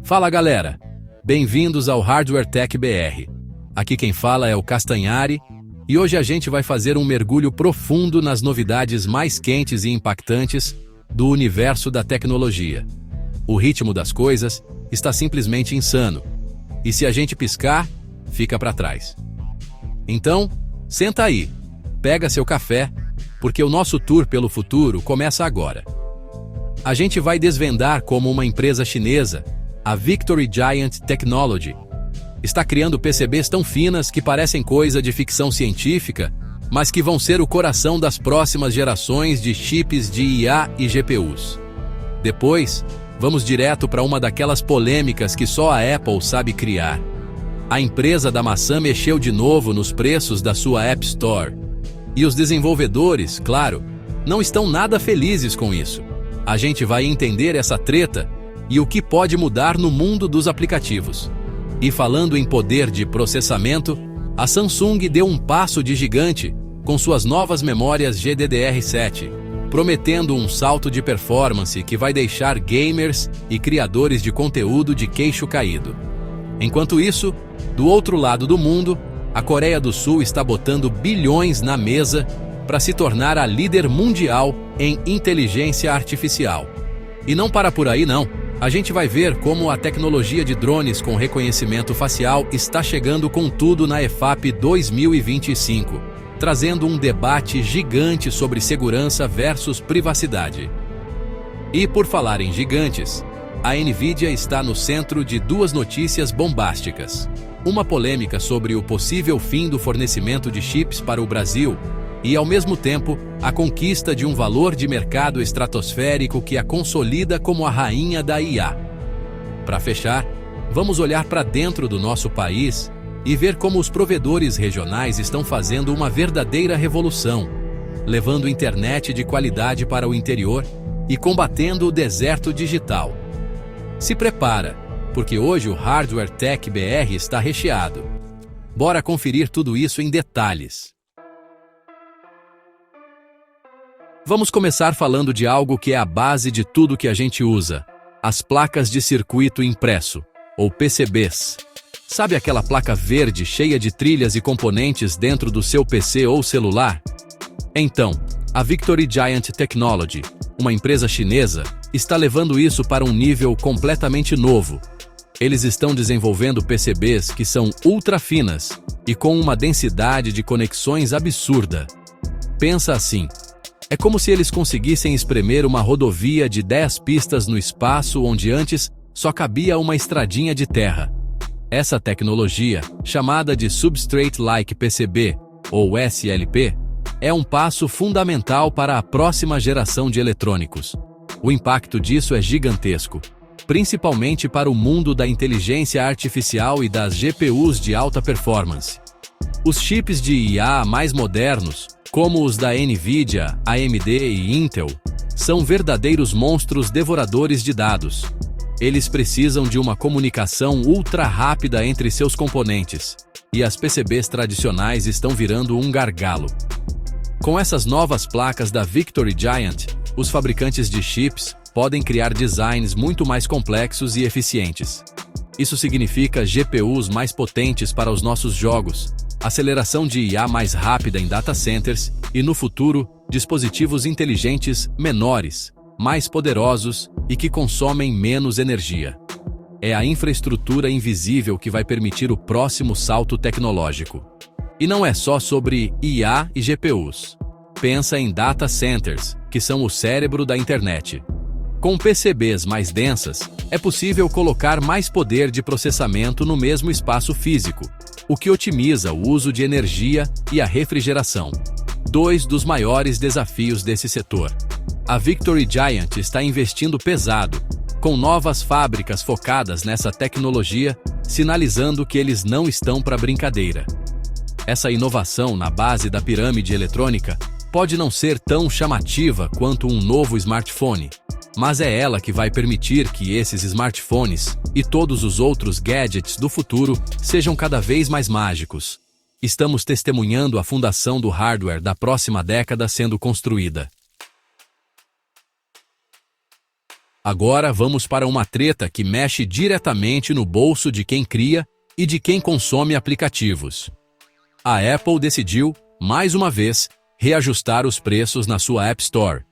Fala galera, bem-vindos ao Hardware Tech BR. Aqui quem fala é o Castanhari e hoje a gente vai fazer um mergulho profundo nas novidades mais quentes e impactantes do universo da tecnologia. O ritmo das coisas está simplesmente insano e se a gente piscar, fica para trás. Então, senta aí, pega seu café, porque o nosso tour pelo futuro começa agora. A gente vai desvendar como uma empresa chinesa, a Victory Giant Technology, está criando PCBs tão finas que parecem coisa de ficção científica, mas que vão ser o coração das próximas gerações de chips de IA e GPUs. Depois, vamos direto para uma daquelas polêmicas que só a Apple sabe criar. A empresa da maçã mexeu de novo nos preços da sua App Store. E os desenvolvedores, claro, não estão nada felizes com isso. A gente vai entender essa treta e o que pode mudar no mundo dos aplicativos. E falando em poder de processamento, a Samsung deu um passo de gigante com suas novas memórias GDDR7, prometendo um salto de performance que vai deixar gamers e criadores de conteúdo de queixo caído. Enquanto isso, do outro lado do mundo, a Coreia do Sul está botando bilhões na mesa para se tornar a líder mundial em inteligência artificial. E não para por aí não. A gente vai ver como a tecnologia de drones com reconhecimento facial está chegando com tudo na EFAP 2025, trazendo um debate gigante sobre segurança versus privacidade. E por falar em gigantes, a Nvidia está no centro de duas notícias bombásticas. Uma polêmica sobre o possível fim do fornecimento de chips para o Brasil e, ao mesmo tempo, a conquista de um valor de mercado estratosférico que a consolida como a rainha da IA. Para fechar, vamos olhar para dentro do nosso país e ver como os provedores regionais estão fazendo uma verdadeira revolução, levando internet de qualidade para o interior e combatendo o deserto digital. Se prepara, porque hoje o Hardware Tech BR está recheado. Bora conferir tudo isso em detalhes. Vamos começar falando de algo que é a base de tudo que a gente usa, as placas de circuito impresso, ou PCBs. Sabe aquela placa verde cheia de trilhas e componentes dentro do seu PC ou celular? Então, a Victory Giant Technology, uma empresa chinesa, está levando isso para um nível completamente novo. Eles estão desenvolvendo PCBs que são ultra finas e com uma densidade de conexões absurda. Pensa assim, é como se eles conseguissem espremer uma rodovia de 10 pistas no espaço onde antes só cabia uma estradinha de terra. Essa tecnologia, chamada de Substrate-Like PCB, ou SLP, é um passo fundamental para a próxima geração de eletrônicos. O impacto disso é gigantesco, principalmente para o mundo da inteligência artificial e das GPUs de alta performance. Os chips de IA mais modernos, como os da Nvidia, AMD e Intel, são verdadeiros monstros devoradores de dados. Eles precisam de uma comunicação ultra rápida entre seus componentes, e as PCBs tradicionais estão virando um gargalo. Com essas novas placas da Victory Giant, os fabricantes de chips podem criar designs muito mais complexos e eficientes. Isso significa GPUs mais potentes para os nossos jogos, aceleração de IA mais rápida em data centers e, no futuro, dispositivos inteligentes menores, mais poderosos e que consomem menos energia. É a infraestrutura invisível que vai permitir o próximo salto tecnológico. E não é só sobre IA e GPUs. Pensa em data centers, que são o cérebro da internet. Com PCBs mais densas, é possível colocar mais poder de processamento no mesmo espaço físico, o que otimiza o uso de energia e a refrigeração. Dois dos maiores desafios desse setor. A Victory Giant está investindo pesado, com novas fábricas focadas nessa tecnologia, sinalizando que eles não estão para brincadeira. Essa inovação na base da pirâmide eletrônica pode não ser tão chamativa quanto um novo smartphone, mas é ela que vai permitir que esses smartphones e todos os outros gadgets do futuro sejam cada vez mais mágicos. Estamos testemunhando a fundação do hardware da próxima década sendo construída. Agora vamos para uma treta que mexe diretamente no bolso de quem cria e de quem consome aplicativos. A Apple decidiu, mais uma vez, reajustar os preços na sua App Store.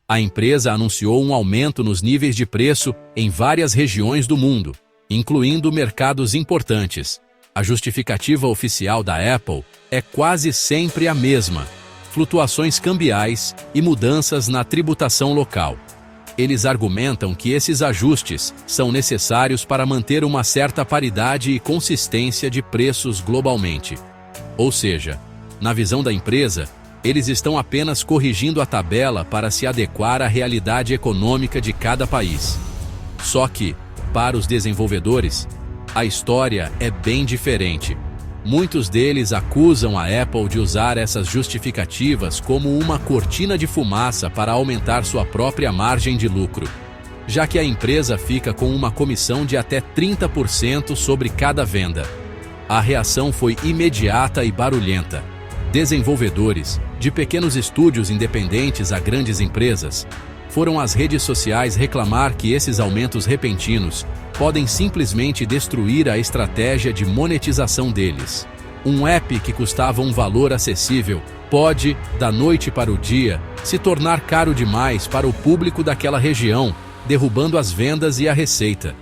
A empresa anunciou um aumento nos níveis de preço em várias regiões do mundo, incluindo mercados importantes. A justificativa oficial da Apple é quase sempre a mesma: flutuações cambiais e mudanças na tributação local. Eles argumentam que esses ajustes são necessários para manter uma certa paridade e consistência de preços globalmente. Ou seja, na visão da empresa, eles estão apenas corrigindo a tabela para se adequar à realidade econômica de cada país. Só que, para os desenvolvedores, a história é bem diferente. Muitos deles acusam a Apple de usar essas justificativas como uma cortina de fumaça para aumentar sua própria margem de lucro, já que a empresa fica com uma comissão de até 30% sobre cada venda. A reação foi imediata e barulhenta. Desenvolvedores, de pequenos estúdios independentes a grandes empresas, foram às redes sociais reclamar que esses aumentos repentinos podem simplesmente destruir a estratégia de monetização deles. Um app que custava um valor acessível pode, da noite para o dia, se tornar caro demais para o público daquela região, derrubando as vendas e a receita.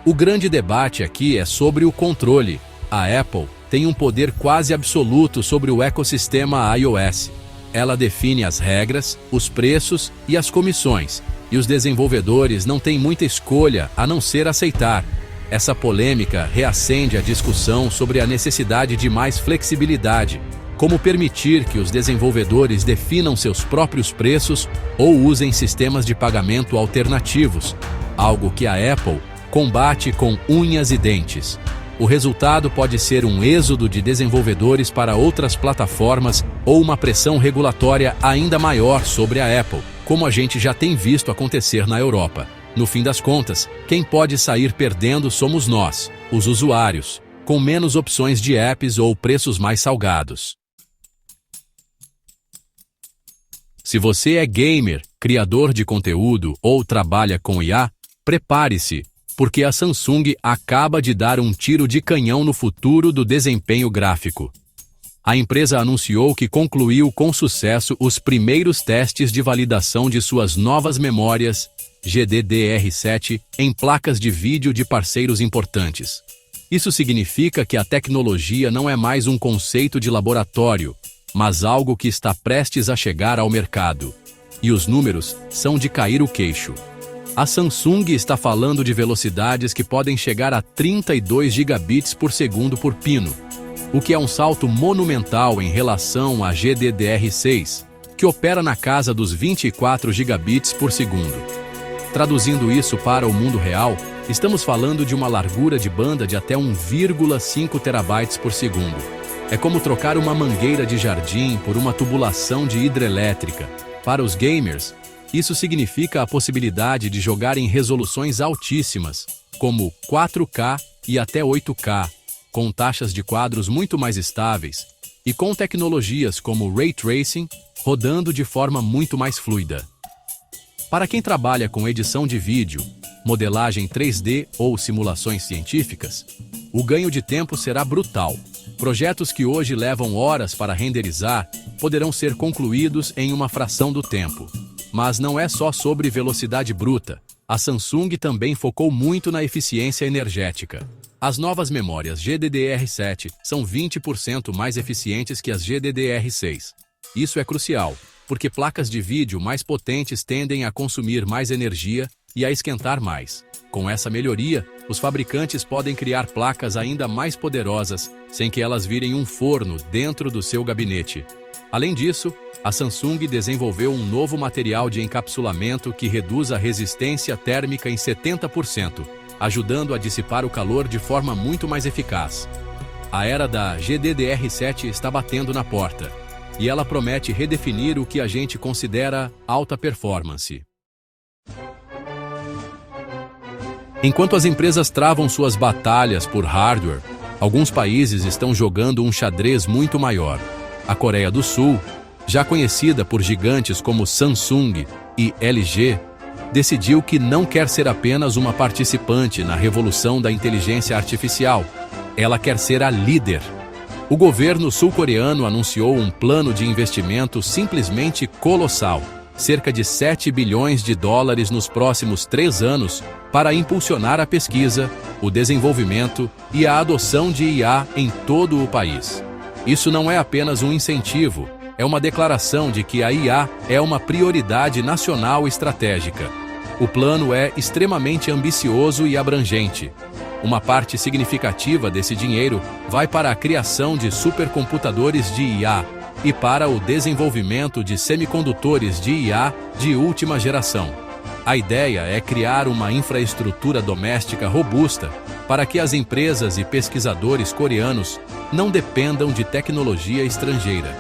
O grande debate aqui é sobre o controle. A Apple tem um poder quase absoluto sobre o ecossistema iOS. Ela define as regras, os preços e as comissões, e os desenvolvedores não têm muita escolha a não ser aceitar. Essa polêmica reacende a discussão sobre a necessidade de mais flexibilidade, como permitir que os desenvolvedores definam seus próprios preços ou usem sistemas de pagamento alternativos, algo que a Apple combate com unhas e dentes. O resultado pode ser um êxodo de desenvolvedores para outras plataformas ou uma pressão regulatória ainda maior sobre a Apple, como a gente já tem visto acontecer na Europa. No fim das contas, quem pode sair perdendo somos nós, os usuários, com menos opções de apps ou preços mais salgados. Se você é gamer, criador de conteúdo ou trabalha com IA, prepare-se, porque a Samsung acaba de dar um tiro de canhão no futuro do desempenho gráfico. A empresa anunciou que concluiu com sucesso os primeiros testes de validação de suas novas memórias GDDR7 em placas de vídeo de parceiros importantes. Isso significa que a tecnologia não é mais um conceito de laboratório, mas algo que está prestes a chegar ao mercado. E os números são de cair o queixo. A Samsung está falando de velocidades que podem chegar a 32 gigabits por segundo por pino, o que é um salto monumental em relação à GDDR6, que opera na casa dos 24 gigabits por segundo. Traduzindo isso para o mundo real, estamos falando de uma largura de banda de até 1,5 terabytes por segundo. É como trocar uma mangueira de jardim por uma tubulação de hidrelétrica. Para os gamers, isso significa a possibilidade de jogar em resoluções altíssimas, como 4K e até 8K, com taxas de quadros muito mais estáveis e com tecnologias como Ray Tracing rodando de forma muito mais fluida. Para quem trabalha com edição de vídeo, modelagem 3D ou simulações científicas, o ganho de tempo será brutal. Projetos que hoje levam horas para renderizar poderão ser concluídos em uma fração do tempo. Mas não é só sobre velocidade bruta. A Samsung também focou muito na eficiência energética. As novas memórias GDDR7 são 20% mais eficientes que as GDDR6. Isso é crucial, porque placas de vídeo mais potentes tendem a consumir mais energia e a esquentar mais. Com essa melhoria, os fabricantes podem criar placas ainda mais poderosas, sem que elas virem um forno dentro do seu gabinete. Além disso, a Samsung desenvolveu um novo material de encapsulamento que reduz a resistência térmica em 70%, ajudando a dissipar o calor de forma muito mais eficaz. A era da GDDR7 está batendo na porta, e ela promete redefinir o que a gente considera alta performance. Enquanto as empresas travam suas batalhas por hardware, alguns países estão jogando um xadrez muito maior. A Coreia do Sul, já conhecida por gigantes como Samsung e LG, decidiu que não quer ser apenas uma participante na revolução da inteligência artificial. Ela quer ser a líder. O governo sul-coreano anunciou um plano de investimento simplesmente colossal, cerca de 7 bilhões de dólares nos próximos 3 anos, para impulsionar a pesquisa, o desenvolvimento e a adoção de IA em todo o país. Isso não é apenas um incentivo, é uma declaração de que a IA é uma prioridade nacional estratégica. O plano é extremamente ambicioso e abrangente. Uma parte significativa desse dinheiro vai para a criação de supercomputadores de IA e para o desenvolvimento de semicondutores de IA de última geração. A ideia é criar uma infraestrutura doméstica robusta para que as empresas e pesquisadores coreanos não dependam de tecnologia estrangeira.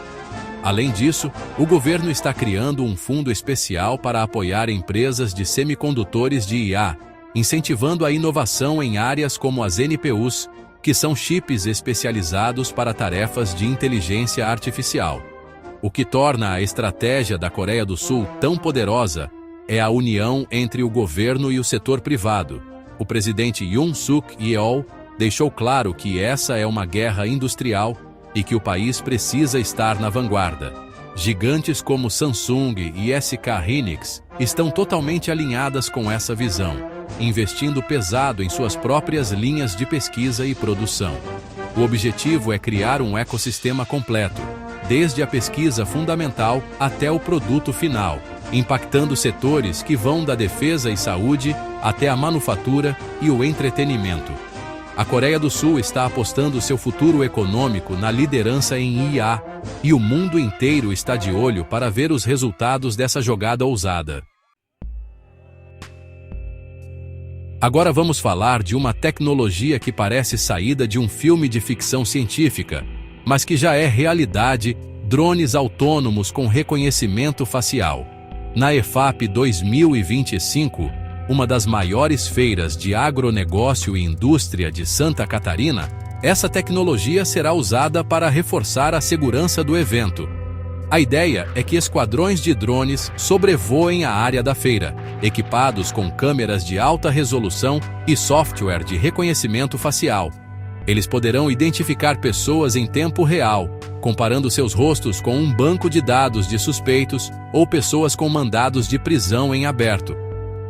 Além disso, o governo está criando um fundo especial para apoiar empresas de semicondutores de IA, incentivando a inovação em áreas como as NPUs, que são chips especializados para tarefas de inteligência artificial. O que torna a estratégia da Coreia do Sul tão poderosa é a união entre o governo e o setor privado. O presidente Yoon Suk Yeol deixou claro que essa é uma guerra industrial e que o país precisa estar na vanguarda. Gigantes como Samsung e SK Hynix estão totalmente alinhadas com essa visão, investindo pesado em suas próprias linhas de pesquisa e produção. O objetivo é criar um ecossistema completo, desde a pesquisa fundamental até o produto final, impactando setores que vão da defesa e saúde até a manufatura e o entretenimento. A Coreia do Sul está apostando seu futuro econômico na liderança em IA, e o mundo inteiro está de olho para ver os resultados dessa jogada ousada. Agora vamos falar de uma tecnologia que parece saída de um filme de ficção científica, mas que já é realidade: drones autônomos com reconhecimento facial. Na EFAP 2025, uma das maiores feiras de agronegócio e indústria de Santa Catarina, essa tecnologia será usada para reforçar a segurança do evento. A ideia é que esquadrões de drones sobrevoem a área da feira, equipados com câmeras de alta resolução e software de reconhecimento facial. Eles poderão identificar pessoas em tempo real, comparando seus rostos com um banco de dados de suspeitos ou pessoas com mandados de prisão em aberto.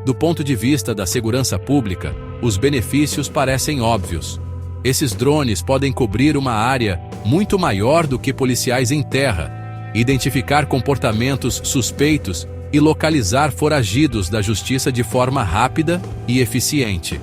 Do ponto de vista da segurança pública, os benefícios parecem óbvios. Esses drones podem cobrir uma área muito maior do que policiais em terra, identificar comportamentos suspeitos e localizar foragidos da justiça de forma rápida e eficiente.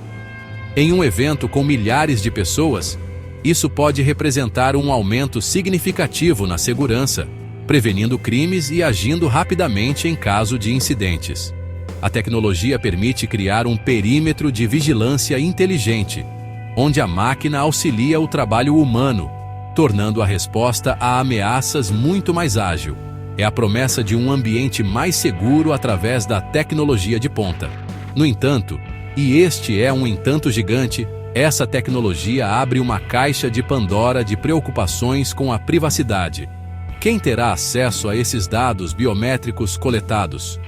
Em um evento com milhares de pessoas, isso pode representar um aumento significativo na segurança, prevenindo crimes e agindo rapidamente em caso de incidentes. A tecnologia permite criar um perímetro de vigilância inteligente, onde a máquina auxilia o trabalho humano, tornando a resposta a ameaças muito mais ágil. É a promessa de um ambiente mais seguro através da tecnologia de ponta. No entanto, e este é um entanto gigante, essa tecnologia abre uma caixa de Pandora de preocupações com a privacidade. Quem terá acesso a esses dados biométricos coletados?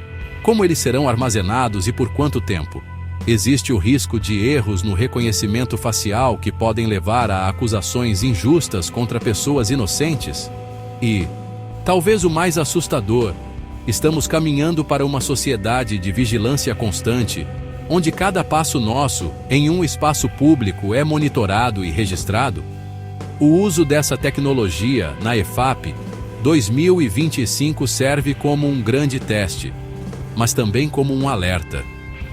Como eles serão armazenados e por quanto tempo? Existe o risco de erros no reconhecimento facial que podem levar a acusações injustas contra pessoas inocentes? E, talvez o mais assustador, estamos caminhando para uma sociedade de vigilância constante, onde cada passo nosso em um espaço público é monitorado e registrado. O uso dessa tecnologia na EFAP 2025 serve como um grande teste, mas também como um alerta.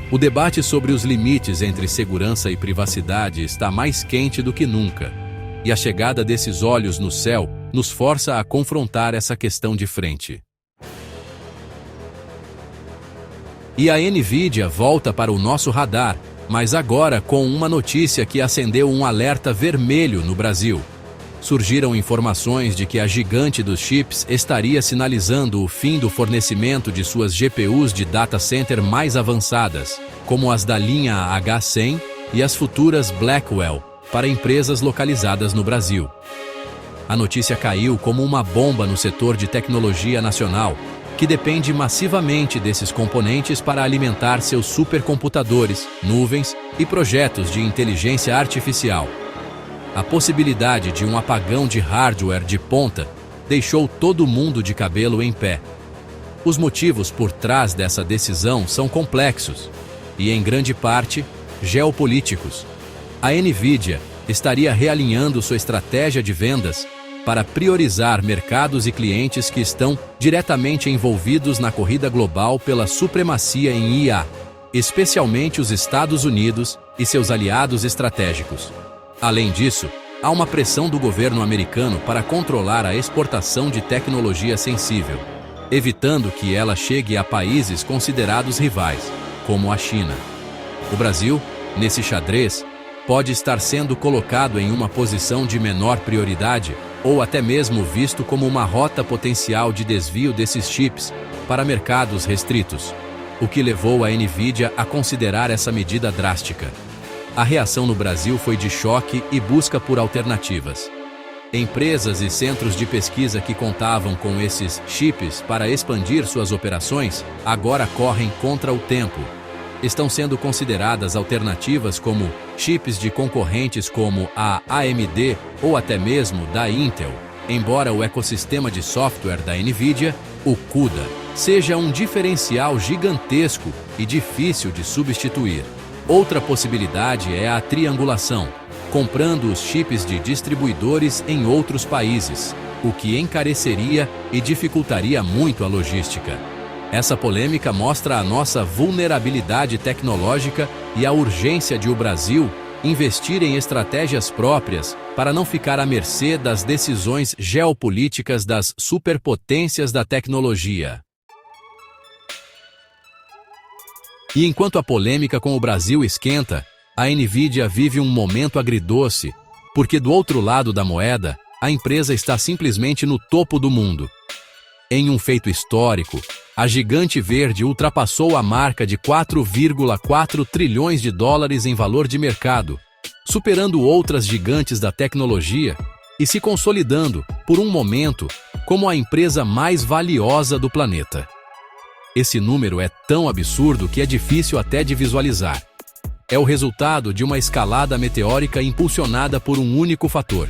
O debate sobre os limites entre segurança e privacidade está mais quente do que nunca, e a chegada desses olhos no céu nos força a confrontar essa questão de frente. E a NVIDIA volta para o nosso radar, mas agora com uma notícia que acendeu um alerta vermelho no Brasil. Surgiram informações de que a gigante dos chips estaria sinalizando o fim do fornecimento de suas GPUs de data center mais avançadas, como as da linha H100 e as futuras Blackwell, para empresas localizadas no Brasil. A notícia caiu como uma bomba no setor de tecnologia nacional, que depende massivamente desses componentes para alimentar seus supercomputadores, nuvens e projetos de inteligência artificial. A possibilidade de um apagão de hardware de ponta deixou todo mundo de cabelo em pé. Os motivos por trás dessa decisão são complexos e, em grande parte, geopolíticos. A NVIDIA estaria realinhando sua estratégia de vendas para priorizar mercados e clientes que estão diretamente envolvidos na corrida global pela supremacia em IA, especialmente os Estados Unidos e seus aliados estratégicos. Além disso, há uma pressão do governo americano para controlar a exportação de tecnologia sensível, evitando que ela chegue a países considerados rivais, como a China. O Brasil, nesse xadrez, pode estar sendo colocado em uma posição de menor prioridade ou até mesmo visto como uma rota potencial de desvio desses chips para mercados restritos, o que levou a NVIDIA a considerar essa medida drástica. A reação no Brasil foi de choque e busca por alternativas. Empresas e centros de pesquisa que contavam com esses chips para expandir suas operações agora correm contra o tempo. Estão sendo consideradas alternativas como chips de concorrentes como a AMD ou até mesmo da Intel, embora o ecossistema de software da NVIDIA, o CUDA, seja um diferencial gigantesco e difícil de substituir. Outra possibilidade é a triangulação, comprando os chips de distribuidores em outros países, o que encareceria e dificultaria muito a logística. Essa polêmica mostra a nossa vulnerabilidade tecnológica e a urgência de o Brasil investir em estratégias próprias para não ficar à mercê das decisões geopolíticas das superpotências da tecnologia. E enquanto a polêmica com o Brasil esquenta, a NVIDIA vive um momento agridoce, porque do outro lado da moeda, a empresa está simplesmente no topo do mundo. Em um feito histórico, a gigante verde ultrapassou a marca de 4,4 trilhões de dólares em valor de mercado, superando outras gigantes da tecnologia e se consolidando, por um momento, como a empresa mais valiosa do planeta. Esse número é tão absurdo que é difícil até de visualizar. É o resultado de uma escalada meteórica impulsionada por um único fator: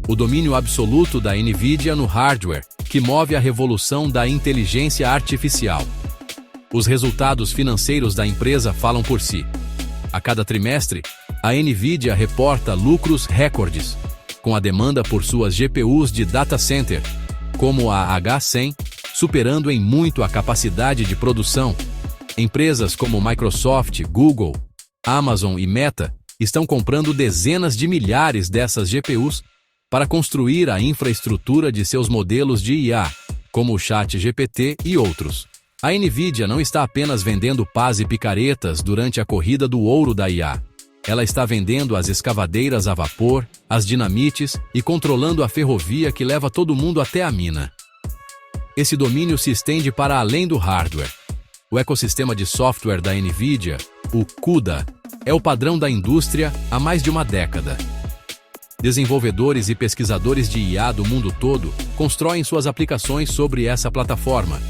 o domínio absoluto da NVIDIA no hardware, que move a revolução da inteligência artificial. Os resultados financeiros da empresa falam por si. A cada trimestre, a NVIDIA reporta lucros recordes, com a demanda por suas GPUs de data center, como a H100, superando em muito a capacidade de produção. Empresas como Microsoft, Google, Amazon e Meta estão comprando dezenas de milhares dessas GPUs para construir a infraestrutura de seus modelos de IA, como o ChatGPT e outros. A NVIDIA não está apenas vendendo pás e picaretas durante a corrida do ouro da IA. Ela está vendendo as escavadeiras a vapor, as dinamites e controlando a ferrovia que leva todo mundo até a mina. Esse domínio se estende para além do hardware. O ecossistema de software da NVIDIA, o CUDA, é o padrão da indústria há mais de uma década. Desenvolvedores e pesquisadores de IA do mundo todo constroem suas aplicações sobre essa plataforma,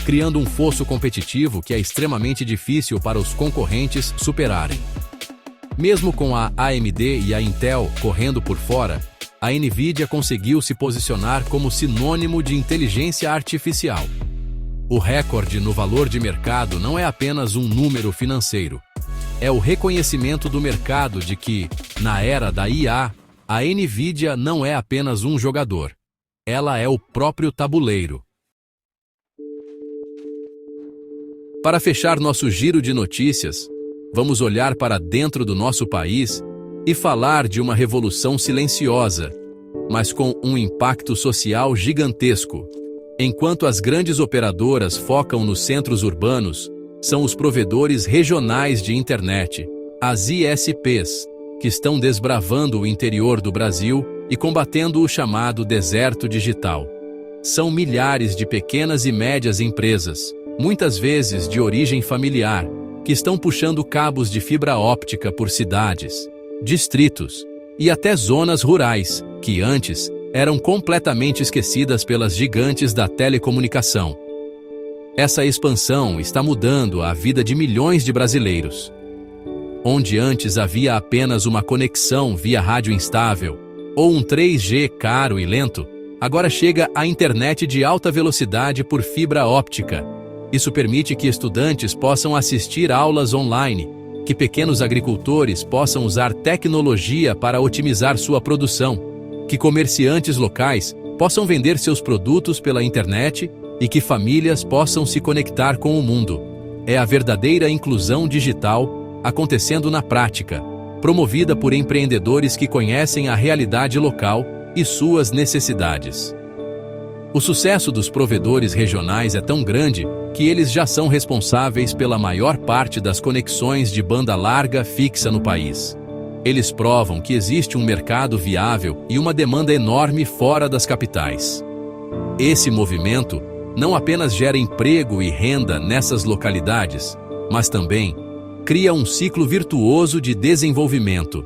criando um fosso competitivo que é extremamente difícil para os concorrentes superarem. Mesmo com a AMD e a Intel correndo por fora, a NVIDIA conseguiu se posicionar como sinônimo de inteligência artificial. O recorde no valor de mercado não é apenas um número financeiro. É o reconhecimento do mercado de que, na era da IA, a NVIDIA não é apenas um jogador. Ela é o próprio tabuleiro. Para fechar nosso giro de notícias, vamos olhar para dentro do nosso país e falar de uma revolução silenciosa, mas com um impacto social gigantesco. Enquanto as grandes operadoras focam nos centros urbanos, são os provedores regionais de internet, as ISPs, que estão desbravando o interior do Brasil e combatendo o chamado deserto digital. São milhares de pequenas e médias empresas, muitas vezes de origem familiar, que estão puxando cabos de fibra óptica por cidades, distritos e até zonas rurais, que antes eram completamente esquecidas pelas gigantes da telecomunicação. Essa expansão está mudando a vida de milhões de brasileiros. Onde antes havia apenas uma conexão via rádio instável, ou um 3G caro e lento, agora chega a internet de alta velocidade por fibra óptica. Isso permite que estudantes possam assistir aulas online, que pequenos agricultores possam usar tecnologia para otimizar sua produção, que comerciantes locais possam vender seus produtos pela internet e que famílias possam se conectar com o mundo. É a verdadeira inclusão digital acontecendo na prática, promovida por empreendedores que conhecem a realidade local e suas necessidades. O sucesso dos provedores regionais é tão grande que eles já são responsáveis pela maior parte das conexões de banda larga fixa no país. Eles provam que existe um mercado viável e uma demanda enorme fora das capitais. Esse movimento não apenas gera emprego e renda nessas localidades, mas também cria um ciclo virtuoso de desenvolvimento.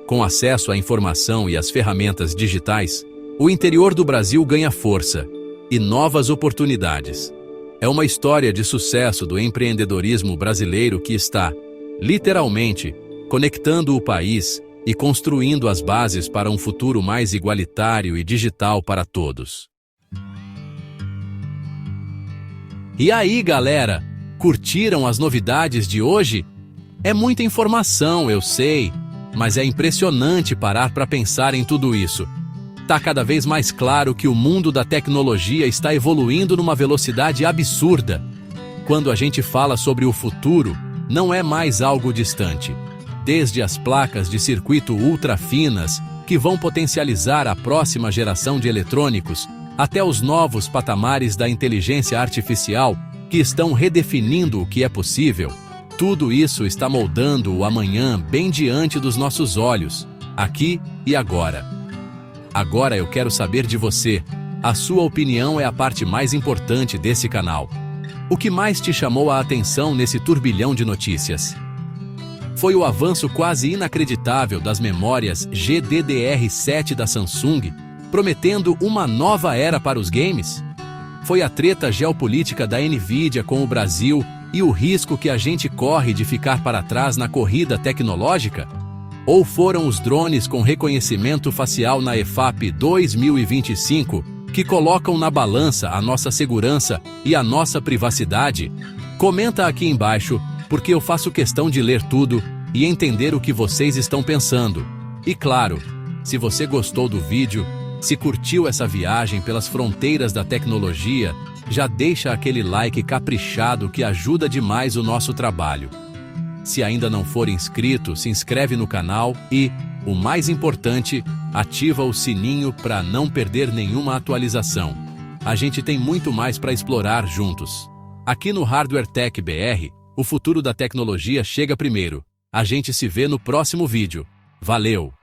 Com acesso à informação e às ferramentas digitais, o interior do Brasil ganha força e novas oportunidades. É uma história de sucesso do empreendedorismo brasileiro que está, literalmente, conectando o país e construindo as bases para um futuro mais igualitário e digital para todos. E aí, galera? Curtiram as novidades de hoje? É muita informação, eu sei, mas é impressionante parar para pensar em tudo isso. Tá cada vez mais claro que o mundo da tecnologia está evoluindo numa velocidade absurda. Quando a gente fala sobre o futuro, não é mais algo distante. Desde as placas de circuito ultra finas, que vão potencializar a próxima geração de eletrônicos, até os novos patamares da inteligência artificial, que estão redefinindo o que é possível, tudo isso está moldando o amanhã bem diante dos nossos olhos, aqui e agora. Agora eu quero saber de você. A sua opinião é a parte mais importante desse canal. O que mais te chamou a atenção nesse turbilhão de notícias? Foi o avanço quase inacreditável das memórias GDDR7 da Samsung, prometendo uma nova era para os games? Foi a treta geopolítica da Nvidia com o Brasil e o risco que a gente corre de ficar para trás na corrida tecnológica? Ou foram os drones com reconhecimento facial na EFAP 2025 que colocam na balança a nossa segurança e a nossa privacidade? Comenta aqui embaixo, porque eu faço questão de ler tudo e entender o que vocês estão pensando. E claro, se você gostou do vídeo, se curtiu essa viagem pelas fronteiras da tecnologia, já deixa aquele like caprichado que ajuda demais o nosso trabalho. Se ainda não for inscrito, se inscreve no canal e, o mais importante, ativa o sininho para não perder nenhuma atualização. A gente tem muito mais para explorar juntos. Aqui no Hardware Tech BR, o futuro da tecnologia chega primeiro. A gente se vê no próximo vídeo. Valeu!